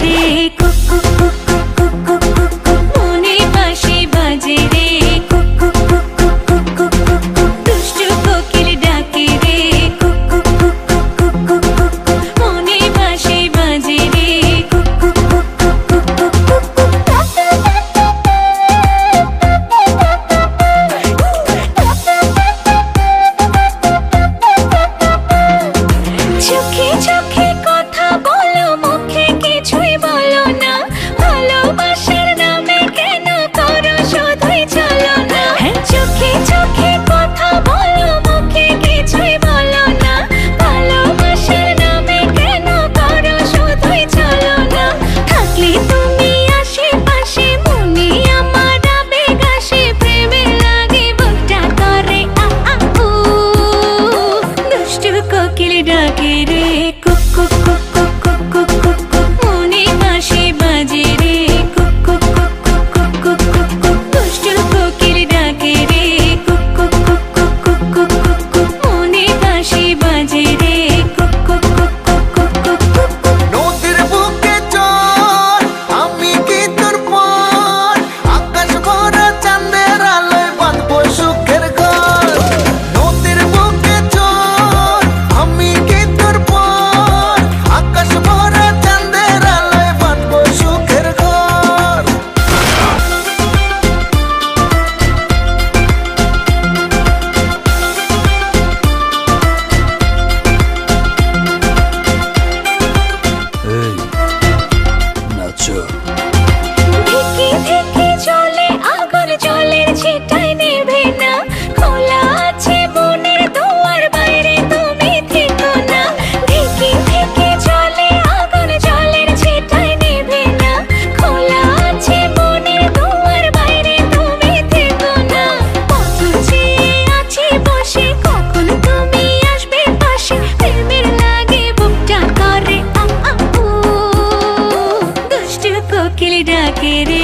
রে cook cook cook cook cook cook cook মনে বাঁশি বাজে রে cook cook cook cook cook cook cook দুষ্টু কোকিল ডাকে রে cook cook cook cook cook cook cook মনে বাঁশি বাজে রে cook cook cook cook cook cook চোখে চোখে কথা বলো মুখে কিছুই বলো না ভালোবাসার নামে কেন করো শুধুই চলো না চোখে চোখে কথা বলো মুখে কিছুই বলো না ভালোবাসার নামে কেন করো শুধুই চলো না থাকলে তুমি আশেপাশে মনে আমার আবেগ আসে প্রেমে লাগে বুকটা করে আ আ উ দুষ্টু কোকিল ডাকে রে cook cook cook cook cook cook cook cook মনে বাঁশি বাজে রে cook cook cook cook cook cook cook cook দুষ্টু কোকিল ডাকে রে cook cook cook cook cook cook cook cook মনে বাঁশি বাজে রে cook cook cook cook cook cook cook cook নদীর বুকে চল আমি কি তোর পর আকাশ ভরা চাঁদের আলোয় বাঁধবো সুখের ঘর নদীর বুকে চল আমি কি তোর পর আকাশ ভরা চাঁদের আলোয় বাঁধবো সুখের ঘর এই নাচো ধিকি ধিকি চলে আগুন জলের ছিটায় নেভে না খোলা আছে মনের দুয়ার বাইরে তুমি থেকো না ধিকি ধিকি চলে আগুন জলের ছিটায় নেভে না খোলা আছে মনের দুয়ার বাইরে তুমি থেকো না কত চেয়ে আছি বসে কখন তুমি আসবে পাশে প্রেমের লাগে বুকটা করে আ আ উ দুষ্টু কোকিল ডাকে রে